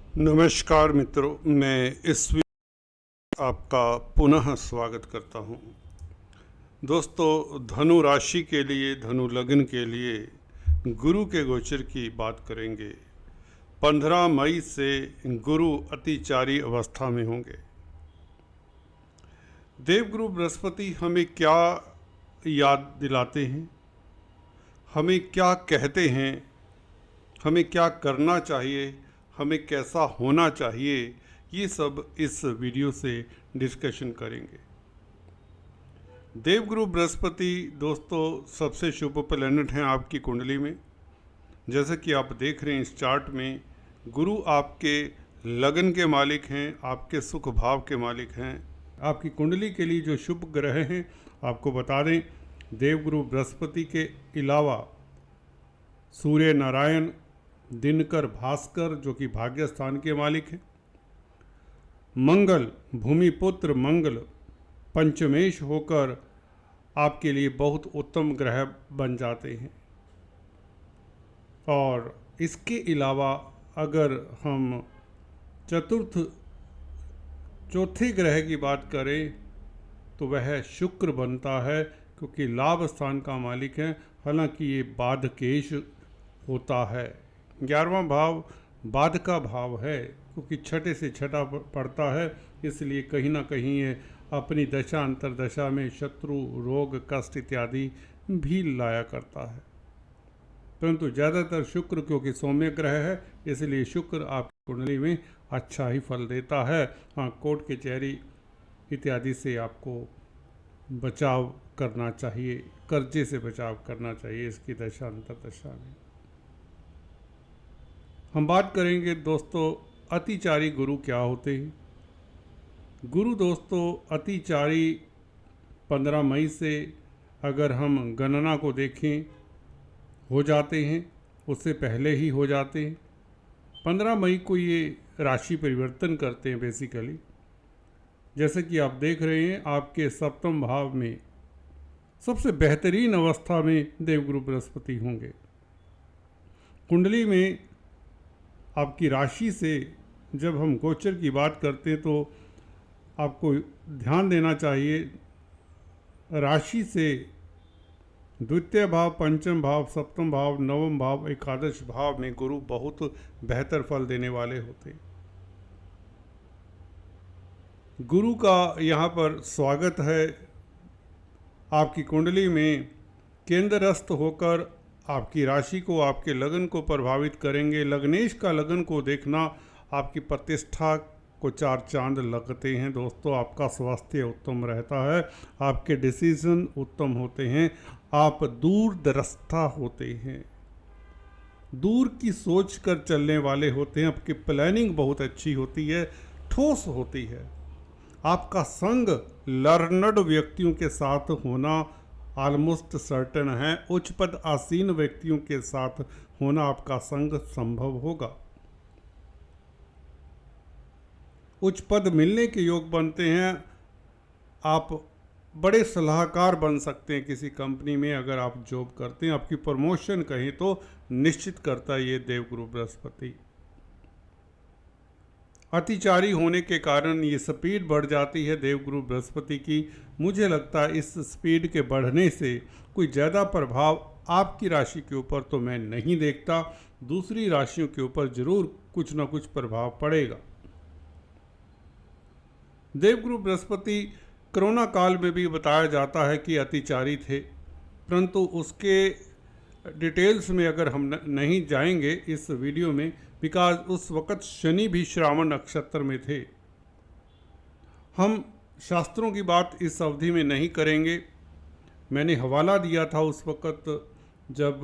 नमस्कार मित्रों, मैं इस वीडियो आपका पुनः स्वागत करता हूं। दोस्तों, धनु राशि के लिए, धनु लग्न के लिए गुरु के गोचर की बात करेंगे। 15 मई से गुरु अतिचारी अवस्था में होंगे। देवगुरु बृहस्पति हमें क्या याद दिलाते हैं, हमें क्या कहते हैं, हमें क्या करना चाहिए, हमें कैसा होना चाहिए, ये सब इस वीडियो से डिस्कशन करेंगे। देवगुरु बृहस्पति दोस्तों सबसे शुभ प्लैनेट हैं आपकी कुंडली में। जैसे कि आप देख रहे हैं इस चार्ट में, गुरु आपके लगन के मालिक हैं, आपके सुख भाव के मालिक हैं। आपकी कुंडली के लिए जो शुभ ग्रह हैं आपको बता दें, देवगुरु बृहस्पति के अलावा सूर्य नारायण, दिनकर, भास्कर जो कि भाग्य स्थान के मालिक हैं, मंगल, भूमिपुत्र मंगल पंचमेश होकर आपके लिए बहुत उत्तम ग्रह बन जाते हैं। और इसके अलावा अगर हम चौथे ग्रह की बात करें तो वह शुक्र बनता है, क्योंकि लाभ स्थान का मालिक है। हालांकि ये बाधकेश होता है। 11वां भाव बाध का भाव है, क्योंकि छठे से छठा पड़ता है, इसलिए कहीं ना कहीं ये अपनी दशा अंतरदशा में शत्रु, रोग, कष्ट इत्यादि भी लाया करता है। परंतु ज़्यादातर शुक्र, क्योंकि सौम्य ग्रह है, इसलिए शुक्र आपकी कुंडली में अच्छा ही फल देता है। हाँ, कोर्ट कचहरी इत्यादि से आपको बचाव करना चाहिए, कर्जे से बचाव करना चाहिए इसकी दशा अंतरदशा में। हम बात करेंगे दोस्तों, अतिचारी गुरु क्या होते हैं। गुरु दोस्तों अतिचारी 15 मई से अगर हम गणना को देखें हो जाते हैं, उससे पहले ही हो जाते हैं। 15 मई को ये राशि परिवर्तन करते हैं बेसिकली। जैसे कि आप देख रहे हैं, आपके सप्तम भाव में सबसे बेहतरीन अवस्था में देवगुरु बृहस्पति होंगे। कुंडली में आपकी राशि से जब हम गोचर की बात करते हैं तो आपको ध्यान देना चाहिए, राशि से द्वितीय भाव, पंचम भाव, सप्तम भाव, नवम भाव, एकादश भाव में गुरु बहुत बेहतर फल देने वाले होते हैं। गुरु का यहाँ पर स्वागत है। आपकी कुंडली में केंद्रस्थ होकर आपकी राशि को, आपके लगन को प्रभावित करेंगे। लग्नेश का लगन को देखना, आपकी प्रतिष्ठा को 4 चांद लगते हैं दोस्तों। आपका स्वास्थ्य उत्तम रहता है, आपके डिसीजन उत्तम होते हैं, आप दूरदर्शिता होते हैं, दूर की सोच कर चलने वाले होते हैं। आपकी प्लानिंग बहुत अच्छी होती है, ठोस होती है। आपका संग लर्नड व्यक्तियों के साथ होना ऑलमोस्ट सर्टन है। उच्च पद आसीन व्यक्तियों के साथ होना आपका संग संभव होगा। उच्च पद मिलने के योग बनते हैं। आप बड़े सलाहकार बन सकते हैं किसी कंपनी में अगर आप जॉब करते हैं। आपकी प्रमोशन कहीं तो निश्चित करता है ये देवगुरु बृहस्पति। अतिचारी होने के कारण ये स्पीड बढ़ जाती है देवगुरु बृहस्पति की। मुझे लगता है इस स्पीड के बढ़ने से कोई ज़्यादा प्रभाव आपकी राशि के ऊपर तो मैं नहीं देखता, दूसरी राशियों के ऊपर जरूर कुछ ना कुछ प्रभाव पड़ेगा। देवगुरु बृहस्पति कोरोना काल में भी बताया जाता है कि अतिचारी थे, परंतु उसके डिटेल्स में अगर हम नहीं जाएंगे इस वीडियो में, बिकॉज उस वक़्त शनि भी श्रावण नक्षत्र में थे। हम शास्त्रों की बात इस अवधि में नहीं करेंगे। मैंने हवाला दिया था उस वक़्त जब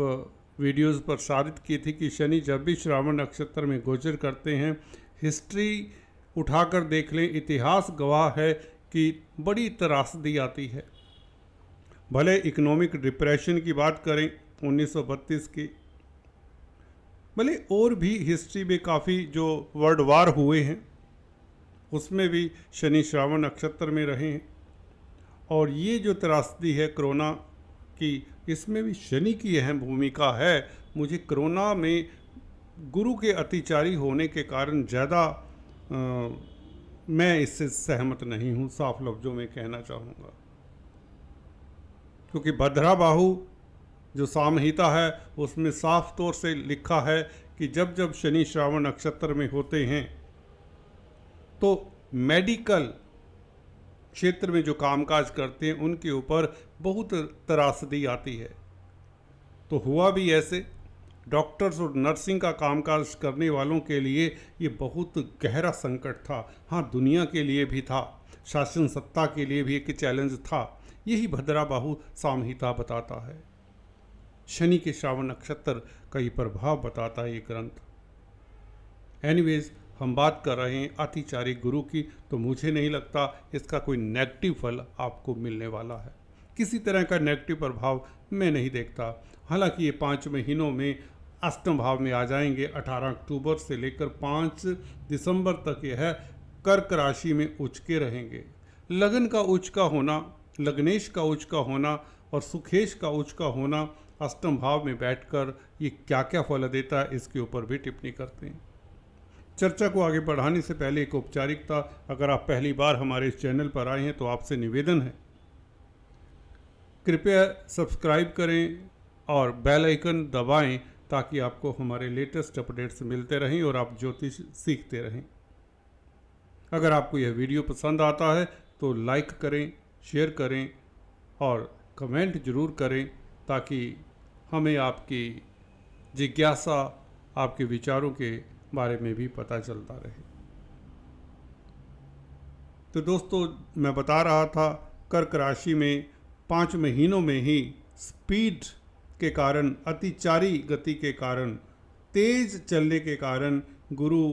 वीडियोज़ प्रसारित की थी कि शनि जब भी श्रावण नक्षत्र में गोचर करते हैं, हिस्ट्री उठाकर देख लें, इतिहास गवाह है कि बड़ी त्रासदी आती है। भले इकोनॉमिक डिप्रेशन की बात करें 1932 की, भले और भी हिस्ट्री में काफ़ी जो वर्ल्ड वार हुए हैं उसमें भी शनि श्रावण नक्षत्र में रहे हैं। और ये जो त्रासदी है कोरोना की, इसमें भी शनि की अहम भूमिका है। मुझे कोरोना में गुरु के अतिचारी होने के कारण ज़्यादा मैं इससे सहमत नहीं हूँ, साफ लफ्ज़ों में कहना चाहूँगा। क्योंकि भद्रा बाहु जो सामहिता है उसमें साफ तौर से लिखा है कि जब जब शनि श्रावण नक्षत्र में होते हैं तो मेडिकल क्षेत्र में जो कामकाज करते हैं उनके ऊपर बहुत त्रासदी आती है। तो हुआ भी ऐसे, डॉक्टर्स और नर्सिंग का कामकाज करने वालों के लिए ये बहुत गहरा संकट था। हाँ, दुनिया के लिए भी था, शासन सत्ता के लिए भी एक चैलेंज था। यही भद्रा बाहु सामहिता बताता है, शनि के श्रावण नक्षत्र का ये प्रभाव बताता है ये ग्रंथ। एनीवेज, हम बात कर रहे हैं अतिचारी गुरु की, तो मुझे नहीं लगता इसका कोई नेगेटिव फल आपको मिलने वाला है। किसी तरह का नेगेटिव प्रभाव मैं नहीं देखता। हालांकि ये 5 महीनों में अष्टम भाव में आ जाएंगे। 18 अक्टूबर से लेकर 5 दिसंबर तक यह कर्क राशि में उच्च के रहेंगे। लगन का उच्च का होना, लग्नेश का उच्च का होना और सुखेश का उच्च का होना अष्टम भाव में बैठकर ये क्या क्या फल देता है इसके ऊपर भी टिप्पणी करते हैं। चर्चा को आगे बढ़ाने से पहले एक औपचारिकता, अगर आप पहली बार हमारे इस चैनल पर आए हैं तो आपसे निवेदन है, कृपया सब्सक्राइब करें और बेल आइकन दबाएं ताकि आपको हमारे लेटेस्ट अपडेट्स मिलते रहें और आप ज्योतिष सीखते रहें। अगर आपको यह वीडियो पसंद आता है तो लाइक करें, शेयर करें और कमेंट ज़रूर करें ताकि हमें आपकी जिज्ञासा, आपके विचारों के बारे में भी पता चलता रहे। तो दोस्तों, मैं बता रहा था कर्क राशि में 5 महीनों में ही स्पीड के कारण, अतिचारी गति के कारण, तेज चलने के कारण गुरु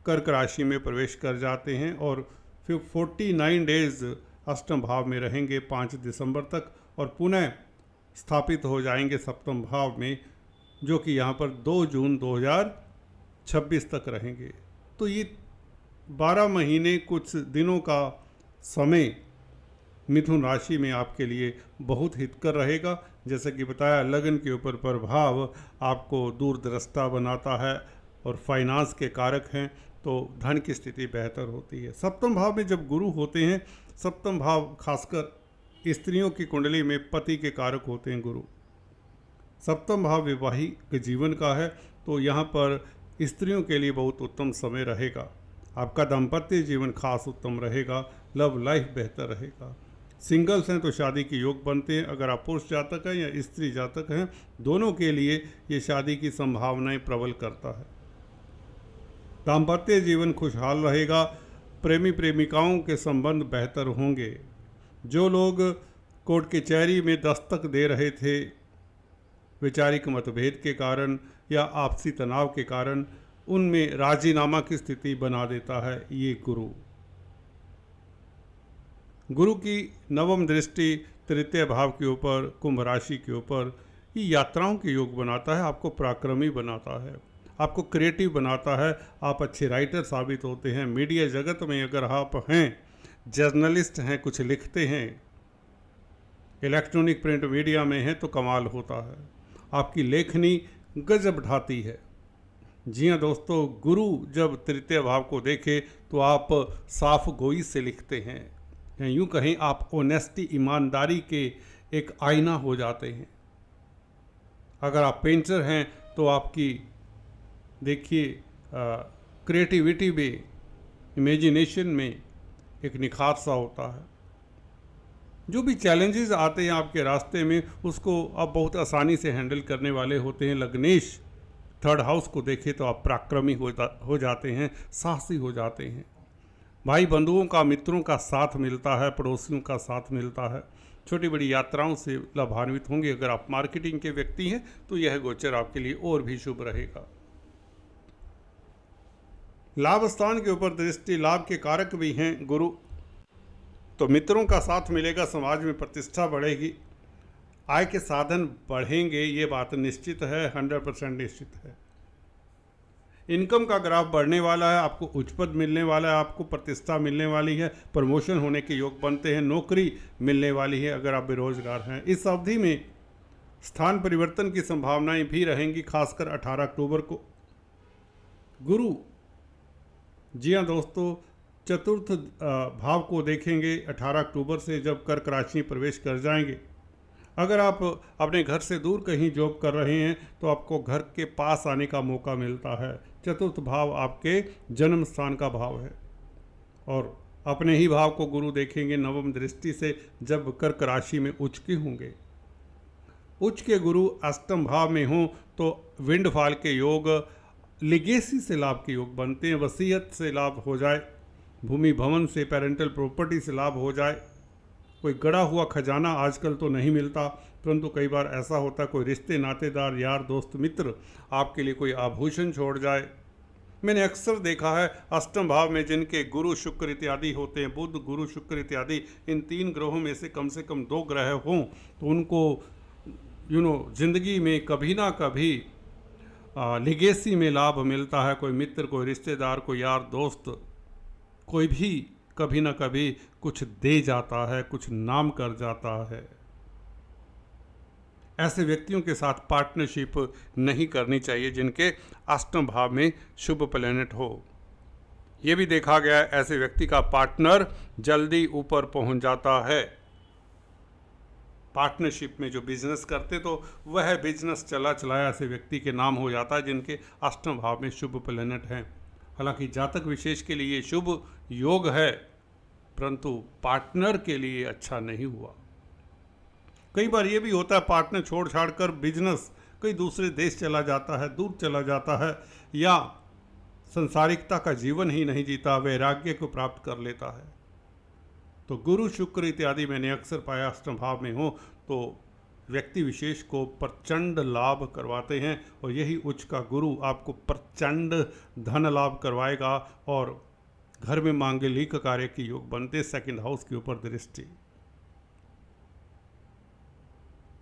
कर्क राशि में प्रवेश कर जाते हैं और फिर 49 डेज अष्टम भाव में रहेंगे 5 दिसंबर तक और पुनः स्थापित हो जाएंगे सप्तम भाव में, जो कि यहाँ पर 2 जून 2026 तक रहेंगे। तो ये 12 महीने कुछ दिनों का समय मिथुन राशि में आपके लिए बहुत हितकर रहेगा। जैसे कि बताया, लगन के ऊपर प्रभाव आपको दूरदृष्टा बनाता है और फाइनेंस के कारक हैं, तो धन की स्थिति बेहतर होती है। सप्तम भाव में जब गुरु होते हैं, सप्तम भाव खासकर स्त्रियों की कुंडली में पति के कारक होते हैं गुरु। सप्तम भाव वैवाहिक जीवन का है, तो यहाँ पर स्त्रियों के लिए बहुत उत्तम समय रहेगा। आपका दाम्पत्य जीवन खास उत्तम रहेगा, लव लाइफ बेहतर रहेगा। सिंगल्स हैं तो शादी के योग बनते हैं। अगर आप पुरुष जातक हैं या स्त्री जातक हैं, दोनों के लिए ये शादी की संभावनाएं प्रबल करता है। दाम्पत्य जीवन खुशहाल रहेगा। प्रेमी प्रेमिकाओं के संबंध बेहतर होंगे। जो लोग कोर्ट कचहरी में दस्तक दे रहे थे वैचारिक मतभेद के कारण या आपसी तनाव के कारण, उनमें राजीनामा की स्थिति बना देता है ये गुरु। गुरु की नवम दृष्टि तृतीय भाव के ऊपर, कुंभ राशि के ऊपर, ये यात्राओं के योग बनाता है, आपको पराक्रमी बनाता है, आपको क्रिएटिव बनाता है। आप अच्छे राइटर साबित होते हैं। मीडिया जगत में अगर आप हैं, जर्नलिस्ट हैं, कुछ लिखते हैं, इलेक्ट्रॉनिक प्रिंट मीडिया में हैं, तो कमाल होता है। आपकी लेखनी गजब ढाती है। जी हाँ दोस्तों, गुरु जब तृतीय भाव को देखे तो आप साफ गोई से लिखते हैं, या यूँ कहें आप ऑनेस्टी, ईमानदारी के एक आईना हो जाते हैं। अगर आप पेंटर हैं तो आपकी देखिए क्रिएटिविटी में, इमेजिनेशन में एक निखार सा होता है। जो भी चैलेंजेस आते हैं आपके रास्ते में, उसको आप बहुत आसानी से हैंडल करने वाले होते हैं। लग्नेश 3rd हाउस को देखें तो आप पराक्रमी हो जाते हैं, साहसी हो जाते हैं। भाई बंधुओं का, मित्रों का साथ मिलता है, पड़ोसियों का साथ मिलता है। छोटी बड़ी यात्राओं से लाभान्वित होंगे। अगर आप मार्केटिंग के व्यक्ति हैं तो यह गोचर आपके लिए और भी शुभ रहेगा। लाभ स्थान के ऊपर दृष्टि, लाभ के कारक भी हैं गुरु, तो मित्रों का साथ मिलेगा, समाज में प्रतिष्ठा बढ़ेगी, आय के साधन बढ़ेंगे, ये बात निश्चित है, 100% निश्चित है। इनकम का ग्राफ बढ़ने वाला है, आपको उच्च पद मिलने वाला है, आपको प्रतिष्ठा मिलने वाली है, प्रमोशन होने के योग बनते हैं, नौकरी मिलने वाली है अगर आप बेरोजगार हैं। इस अवधि में स्थान परिवर्तन की संभावनाएं भी रहेंगी, खासकर 18 अक्टूबर को। गुरु, जी हाँ दोस्तों, चतुर्थ भाव को देखेंगे 18 अक्टूबर से जब कर्क राशि में प्रवेश कर जाएंगे। अगर आप अपने घर से दूर कहीं जॉब कर रहे हैं तो आपको घर के पास आने का मौका मिलता है। चतुर्थ भाव आपके जन्म स्थान का भाव है और अपने ही भाव को गुरु देखेंगे नवम दृष्टि से जब कर्क राशि में उच्च के होंगे। उच्च के गुरु अष्टम भाव में हों तो विंडफॉल के योग, लिगेसी से लाभ के योग बनते हैं। वसीयत से लाभ हो जाए, भूमि भवन से, पेरेंटल प्रॉपर्टी से लाभ हो जाए। कोई गड़ा हुआ खजाना आजकल तो नहीं मिलता, परंतु कई बार ऐसा होता है कोई रिश्ते नातेदार, यार दोस्त मित्र आपके लिए कोई आभूषण छोड़ जाए। मैंने अक्सर देखा है अष्टम भाव में जिनके गुरु शुक्र इत्यादि होते हैं, बुध गुरु शुक्र इत्यादि, इन 3 ग्रहों में से कम 2 ग्रह हों तो उनको जिंदगी में कभी ना कभी लिगेसी में लाभ मिलता है। कोई मित्र, कोई रिश्तेदार, कोई यार दोस्त, कोई भी कभी ना कभी कुछ दे जाता है, कुछ नाम कर जाता है। ऐसे व्यक्तियों के साथ पार्टनरशिप नहीं करनी चाहिए जिनके अष्टम भाव में शुभ प्लैनेट हो। यह भी देखा गया है ऐसे व्यक्ति का पार्टनर जल्दी ऊपर पहुंच जाता है। पार्टनरशिप में जो बिजनेस करते तो वह बिजनेस चला चलाया ऐसे व्यक्ति के नाम हो जाता है जिनके अष्टम भाव में शुभ प्लैनेट हैं। हालांकि जातक विशेष के लिए शुभ योग है, परंतु पार्टनर के लिए अच्छा नहीं हुआ। कई बार ये भी होता है पार्टनर छोड़ छाड़ कर बिजनेस कई दूसरे देश चला जाता है, दूर चला जाता है, या संसारिकता का जीवन ही नहीं जीता, वैराग्य को प्राप्त कर लेता है। तो गुरु शुक्र इत्यादि मैंने अक्सर पाया अष्टम भाव में हो तो व्यक्ति विशेष को प्रचंड लाभ करवाते हैं और यही उच्च का गुरु आपको प्रचंड धन लाभ करवाएगा और घर में मांगलिक कार्य के योग बनते। सेकंड हाउस के ऊपर दृष्टि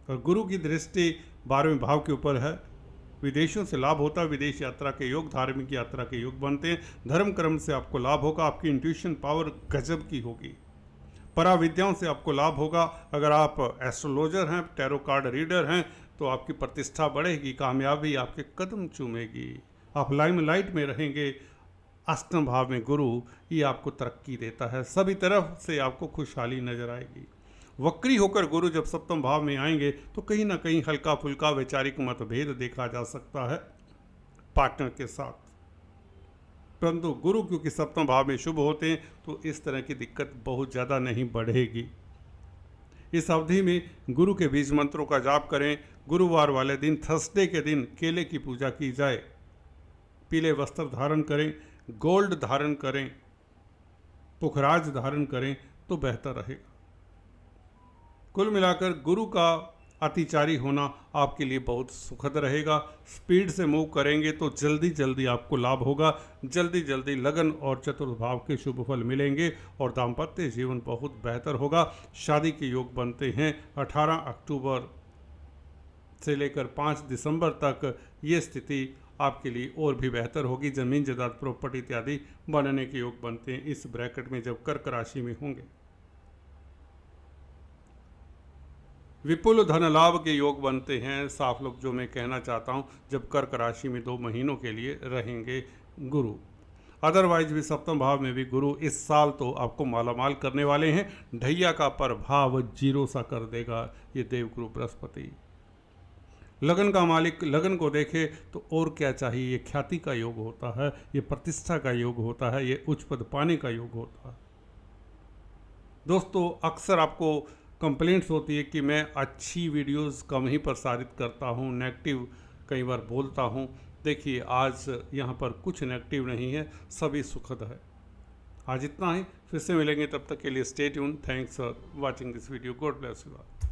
और गुरु की दृष्टि 12वें भाव के ऊपर है। विदेशों से लाभ होता है, विदेश यात्रा के योग, धार्मिक यात्रा के योग बनते हैं। धर्म कर्म से आपको लाभ होगा, आपकी इंट्यूशन पावर गजब की होगी। पराविद्याओं से आपको लाभ होगा। अगर आप एस्ट्रोलॉजर हैं, टैरो कार्ड रीडर हैं तो आपकी प्रतिष्ठा बढ़ेगी, कामयाबी आपके कदम चूमेगी, आप लाइमलाइट में रहेंगे। अष्टम भाव में गुरु ये आपको तरक्की देता है, सभी तरफ से आपको खुशहाली नजर आएगी। वक्री होकर गुरु जब सप्तम भाव में आएंगे तो कहीं ना कहीं हल्का फुल्का वैचारिक मतभेद देखा जा सकता है पार्टनर के साथ, परंतु गुरु क्योंकि सप्तम भाव में शुभ होते हैं तो इस तरह की दिक्कत बहुत ज़्यादा नहीं बढ़ेगी। इस अवधि में गुरु के बीज मंत्रों का जाप करें। गुरुवार वाले दिन, थर्सडे के दिन केले की पूजा की जाए, पीले वस्त्र धारण करें, गोल्ड धारण करें, पुखराज धारण करें तो बेहतर रहेगा। कुल मिलाकर गुरु का अतिचारी होना आपके लिए बहुत सुखद रहेगा। स्पीड से मूव करेंगे तो जल्दी जल्दी आपको लाभ होगा, जल्दी जल्दी लगन और चतुर्थ भाव के शुभ फल मिलेंगे और दाम्पत्य जीवन बहुत बेहतर होगा। शादी के योग बनते हैं 18 अक्टूबर से लेकर 5 दिसंबर तक। ये स्थिति आपके लिए और भी बेहतर होगी। जमीन जायदाद प्रॉपर्टी इत्यादि बनने के योग बनते हैं इस ब्रैकेट में जब कर्क राशि में होंगे। विपुल धन लाभ के योग बनते हैं, साफ लोग जो मैं कहना चाहता हूं, जब कर्क राशि में 2 महीनों के लिए रहेंगे गुरु। अदरवाइज भी सप्तम भाव में भी गुरु इस साल तो आपको मालामाल करने वाले हैं। ढैया का प्रभाव 0 सा कर देगा ये देवगुरु बृहस्पति। लगन का मालिक लगन को देखे तो और क्या चाहिए। ये ख्याति का योग होता है, ये प्रतिष्ठा का योग होता है, ये उच्च पद पाने का योग होता है। दोस्तों अक्सर आपको कंप्लेंट्स होती है कि मैं अच्छी वीडियोस कम ही प्रसारित करता हूं, नेगेटिव कई बार बोलता हूं। देखिए आज यहां पर कुछ नेगेटिव नहीं है, सभी सुखद है। आज इतना ही, फिर से मिलेंगे, तब तक के लिए stay tune. Thanks for watching this video. God bless you all.